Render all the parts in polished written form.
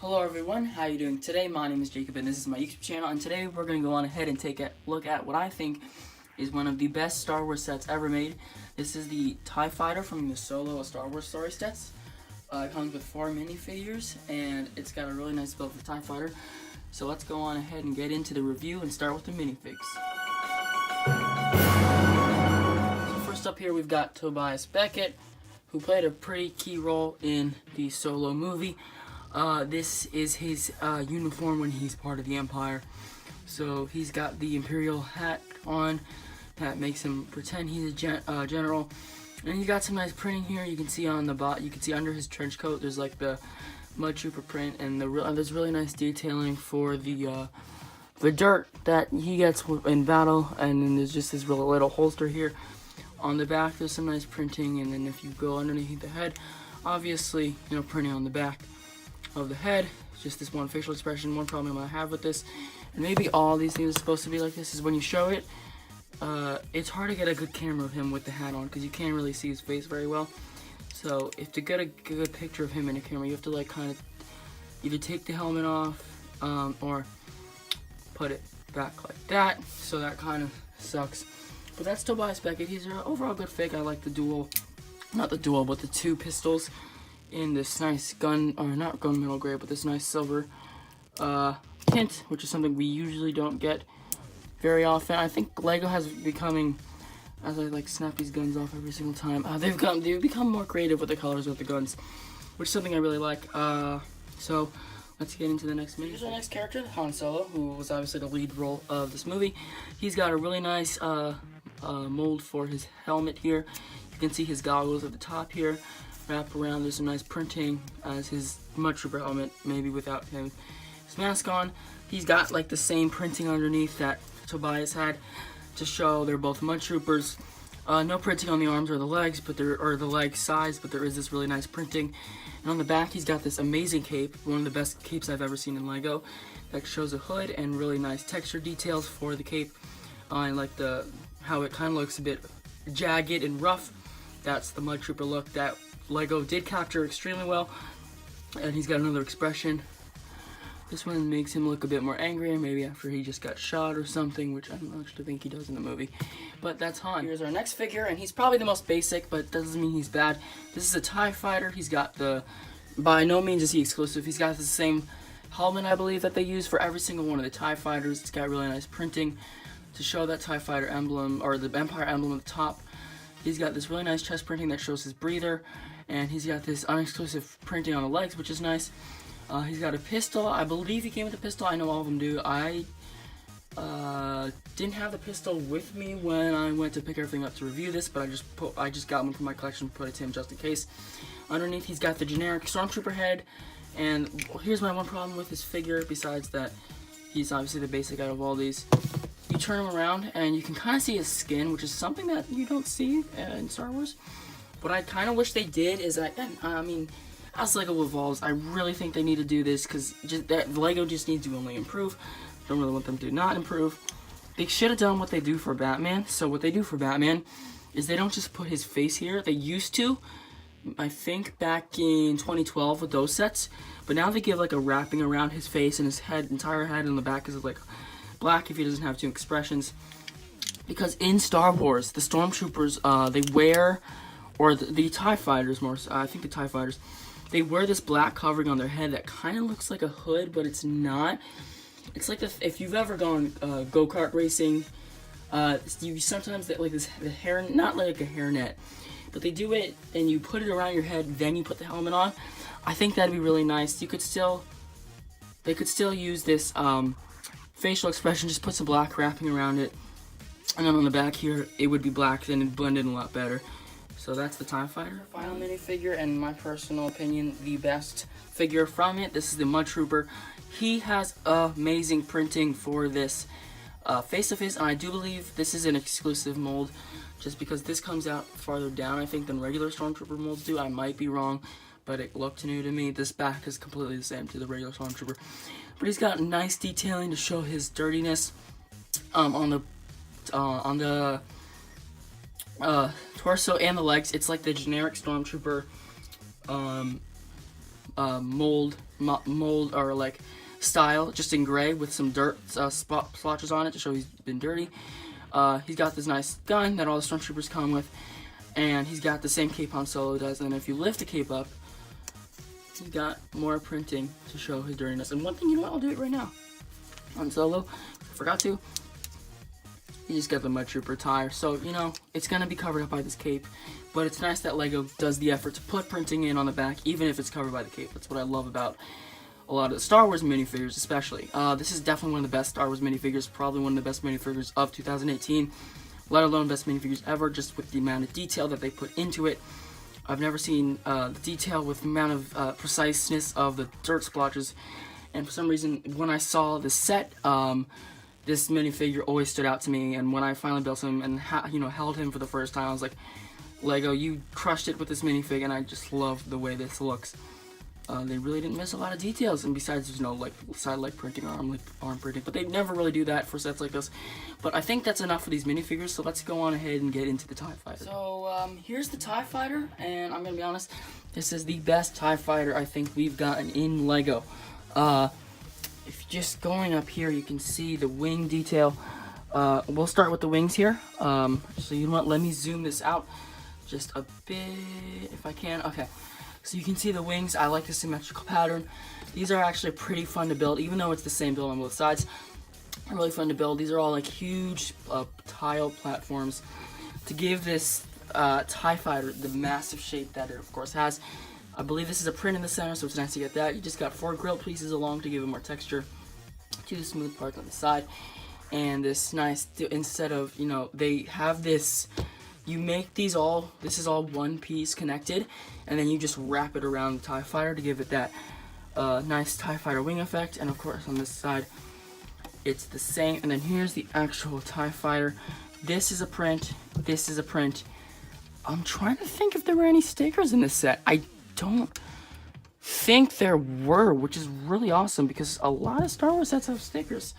Hello everyone, how are you doing today? My name is Jacob and this is my YouTube channel, and today we're going to go on ahead and take a look at what I think is one of the best Star Wars sets ever made. This is the TIE Fighter from the Solo Star Wars Story sets. It comes with 4 minifigures and it's got a really nice build for the TIE Fighter. So let's go on ahead and get into the review and start with the minifigs. So first up here we've got Tobias Beckett, who played a pretty key role in the Solo movie. This is his uniform when he's part of the Empire. So he's got the Imperial hat on that makes him pretend he's a general. And he's got some nice printing here. You can see on the you can see under his trench coat there's like the mud trooper print, and there's really nice detailing for the dirt that he gets in battle. And then there's just this little holster here. On the back there's some nice printing, and then if you go underneath the head, obviously, printing on the back of the head. Just this one facial expression. One problem I have with this, and maybe all these things are supposed to be like this, is when you show it, it's hard to get a good camera of him with the hat on because you can't really see his face very well. So if to get a good picture of him in a camera, you have to kind of either take the helmet off or put it back like that. So that kind of sucks. But that's Tobias Beckett. He's an overall good fig. I like the not the dual, but the 2 pistols in this nice not gunmetal gray, but this nice silver tint, which is something we usually don't get very often. I think Lego has becoming, as I snap these guns off every single time, they've become more creative with the colors of the guns, which is something I really like. So let's get into the next minute. Here's our next character, Han Solo, who was obviously the lead role of this movie. He's got a really nice mold for his helmet here. You can see his goggles at the top here. Wrap around, there's some nice printing as his mud trooper helmet, maybe without his mask on. He's got the same printing underneath that Tobias had to show they're both mud troopers. No printing on the arms or the legs, but the leg size, but there is this really nice printing. And on the back, he's got this amazing cape, one of the best capes I've ever seen in Lego, that shows a hood and really nice texture details for the cape. I like how it kind of looks a bit jagged and rough. That's the mud trooper look that Lego did capture extremely well. And he's got another expression. This one makes him look a bit more angry, maybe after he just got shot or something, which I don't actually think he does in the movie. But that's Han. Here's our next figure, and he's probably the most basic, but doesn't mean he's bad. This is a TIE Fighter. He's got by no means is he exclusive. He's got the same helmet, I believe, that they use for every single one of the TIE Fighters. It's got really nice printing to show that TIE Fighter emblem, or the Empire emblem at the top. He's got this really nice chest printing that shows his breather, and he's got this unexclusive printing on the legs, which is nice. He's got a pistol. I believe he came with a pistol. I know all of them do. I didn't have the pistol with me when I went to pick everything up to review this, but I just got one from my collection, put it to him just in case. Underneath, he's got the generic Stormtrooper head, and here's my one problem with this figure, besides that he's obviously the basic out of all these. You turn him around, and you can kind of see his skin, which is something that you don't see in Star Wars. What I kind of wish they did is as Lego evolves, I really think they need to do this, because Lego just needs to only improve. Don't really want them to not improve. They should have done what they do for Batman. So what they do for Batman is they don't just put his face here. They used to, I think, back in 2012 with those sets, but now they give a wrapping around his face, and his entire head in the back is black if he doesn't have 2 expressions. Because in Star Wars, the Stormtroopers, they wear, or the TIE Fighters more, I think the TIE Fighters, they wear this black covering on their head that kind of looks like a hood, but it's not. It's like if you've ever gone go-kart racing, you sometimes the hair, not like a hairnet, but they do it and you put it around your head, then you put the helmet on. I think that'd be really nice. They could still use this facial expression, just put some black wrapping around it, and then on the back here it would be black, then it'd blend in a lot better. So that's the TIE Fighter. Final minifigure, and in my personal opinion, the best figure from it. This is the Mud Trooper. He has amazing printing for this face of his, and I do believe this is an exclusive mold, just because this comes out farther down, I think, than regular Stormtrooper molds do. I might be wrong, but it looked new to me. This back is completely the same to the regular Stormtrooper. But he's got nice detailing to show his dirtiness on the torso and the legs. It's like the generic Stormtrooper mold or like style, just in gray with some dirt splotches on it to show he's been dirty. He's got this nice gun that all the stormtroopers come with, and he's got the same cape Han Solo does. And if you lift the cape up, he's got more printing to show his dirtiness. And one thing, you know what? I'll do it right now. Han Solo, I forgot to. You just got the Mud Trooper attire, so you know it's gonna be covered up by this cape. But it's nice that Lego does the effort to put printing in on the back, even if it's covered by the cape. That's what I love about a lot of the Star Wars minifigures, especially. This is definitely one of the best Star Wars minifigures, probably one of the best minifigures of 2018, let alone best minifigures ever, just with the amount of detail that they put into it. I've never seen the detail with the amount of preciseness of the dirt splotches, and for some reason, when I saw the set, this minifigure always stood out to me. And when I finally built him and held him for the first time, I was like, Lego, you crushed it with this minifig, and I just love the way this looks. They really didn't miss a lot of details, and besides, like side leg printing, arm printing, but they never really do that for sets like this. But I think that's enough for these minifigures, so let's go on ahead and get into the TIE Fighter. So here's the TIE Fighter, and I'm gonna be honest, this is the best TIE Fighter I think we've gotten in Lego. If you're just going up here, you can see the wing detail. We'll start with the wings here. So you know what? Let me zoom this out just a bit if I can. Okay. So you can see the wings. I like the symmetrical pattern. These are actually pretty fun to build, even though it's the same build on both sides. They're really fun to build. These are all like huge tile platforms to give this TIE Fighter the massive shape that it of course has. I believe this is a print in the center, so it's nice to get that. You just got 4 grilled pieces along to give it more texture to the smooth parts on the side. And this nice, instead of, they have this, you make these all, this is all one piece connected, and then you just wrap it around the TIE Fighter to give it that nice TIE Fighter wing effect. And of course on this side, it's the same. And then here's the actual TIE Fighter. This is a print, this is a print. I'm trying to think if there were any stickers in this set. I don't think there were, which is really awesome because a lot of Star Wars sets have stickers.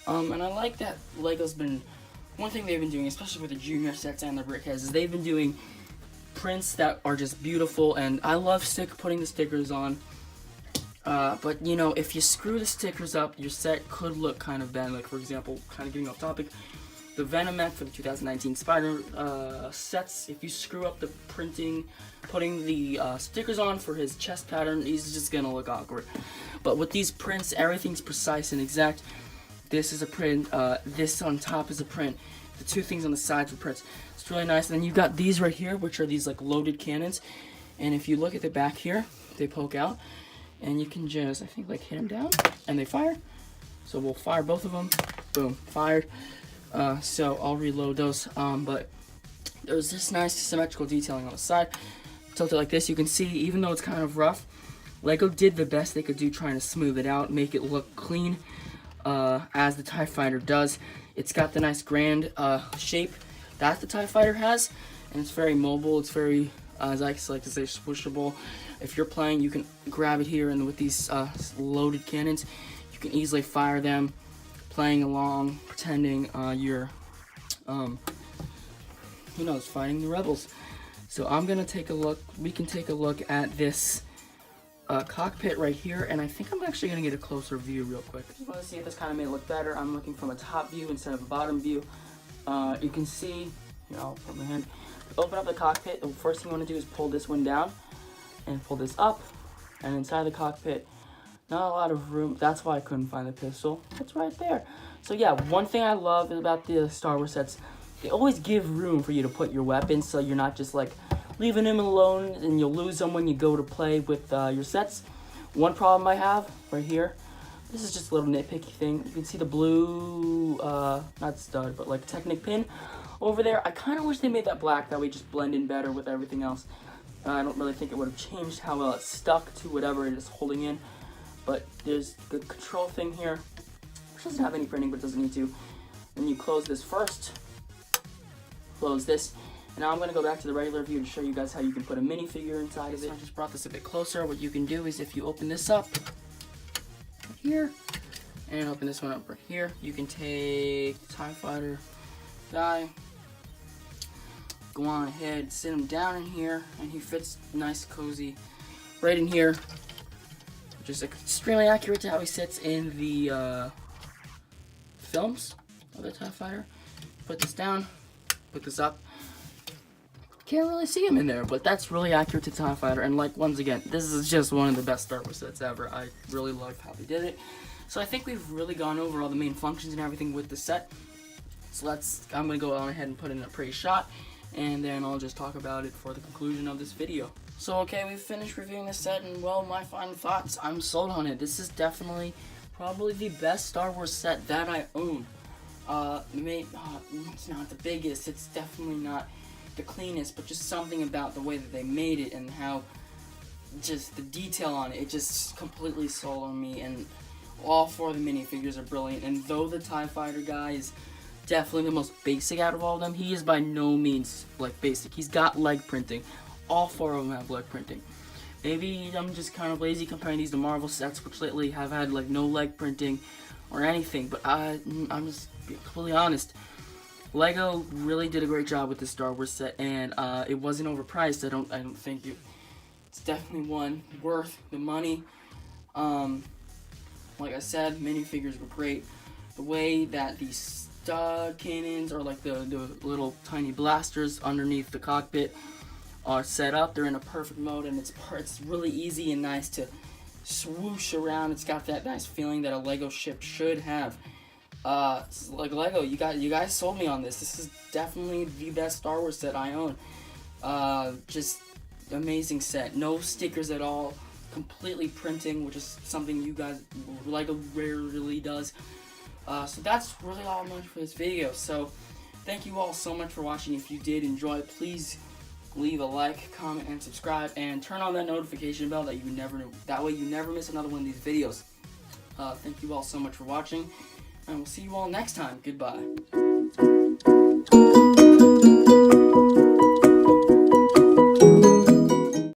And I like that Lego's been, one thing they've been doing, especially with the junior sets and the brickheads, is they've been doing prints that are just beautiful, and I love putting the stickers on. But if you screw the stickers up, your set could look kind of bad. Like for example, kind of getting off topic, the Venom Mech for the 2019 Spider sets, if you screw up the printing, putting the stickers on for his chest pattern, he's just gonna look awkward. But with these prints, everything's precise and exact. This is a print, this on top is a print, the 2 things on the sides are prints. It's really nice. And then you've got these right here, which are these like loaded cannons. And if you look at the back here, they poke out, and you can just, I think, like hit them down, and they fire. So we'll fire both of them. Boom, fired. So I'll reload those, but there's this nice symmetrical detailing on the side. Tilt it like this, you can see, even though it's kind of rough, Lego did the best they could do trying to smooth it out, make it look clean, as the TIE Fighter does. It's got the nice grand shape that the TIE Fighter has, and it's very mobile, it's very, as I like to say, swishable. If you're playing, you can grab it here, and with these loaded cannons, you can easily fire them, playing along, pretending you're, fighting the rebels. So I'm gonna take a look. We can take a look at this cockpit right here, and I think I'm actually gonna get a closer view real quick. If you want to see if this kind of may look better, I'm looking from a top view instead of a bottom view. You can see, I'll put my hand. Open up the cockpit. The first thing you want to do is pull this one down, and pull this up, and inside the cockpit, not a lot of room. That's why I couldn't find the pistol. It's right there. So yeah, one thing I love about the Star Wars sets, they always give room for you to put your weapons, so you're not just like leaving them alone and you'll lose them when you go to play with your sets. One problem I have right here, this is just a little nitpicky thing. You can see the blue, not stud, but like Technic pin over there. I kind of wish they made that black, that way just blend in better with everything else. I don't really think it would have changed how well it stuck to whatever it is holding in. But there's the control thing here, which doesn't have any printing, but doesn't need to. Then you close this first, close this, and now I'm going to go back to the regular view to show you guys how you can put a minifigure inside of it. So I just brought this a bit closer. What you can do is if you open this up right here, and open this one up right here, you can take the TIE Fighter guy, go on ahead, sit him down in here, and he fits nice, cozy, right in here. just extremely accurate to how he sits in the films of the TIE Fighter. Put this down, put this up. Can't really see him in there, but that's really accurate to TIE Fighter. And like, once again, this is just one of the best Star Wars sets ever. I really love how they did it. So I think we've really gone over all the main functions and everything with the set. So I'm going to go on ahead and put in a praise shot, and then I'll just talk about it for the conclusion of this video. So okay, we've finished reviewing the set, and well, my final thoughts, I'm sold on it. This is definitely probably the best Star Wars set that I own. It's not the biggest, it's definitely not the cleanest, but just something about the way that they made it and how just the detail on it just completely sold on me. And all 4 of the minifigures are brilliant, and though the TIE Fighter guy is definitely the most basic out of all of them, he is by no means like basic. He's got leg printing. All 4 of them have leg printing. Maybe I'm just kind of lazy comparing these to Marvel sets, which lately have had like no leg printing or anything, but I'm just being completely honest. Lego really did a great job with this Star Wars set, and it wasn't overpriced. I don't think it's definitely one worth the money. Like I said, minifigures were great. The way that these stud cannons, or like the little tiny blasters underneath the cockpit, are set up, they're in a perfect mode, and it's really easy and nice to swoosh around. It's got that nice feeling that a Lego ship should have. Like Lego, you guys sold me on this. This is definitely the best Star Wars set I own. Just amazing set. No stickers at all. Completely printing, which is something you guys, Lego rarely does. So that's really all much for this video. So thank you all so much for watching. If you did enjoy, please leave a like, comment, and subscribe, and turn on that notification bell that that way you never miss another one of these videos. Thank you all so much for watching, and we'll see you all next time. Goodbye.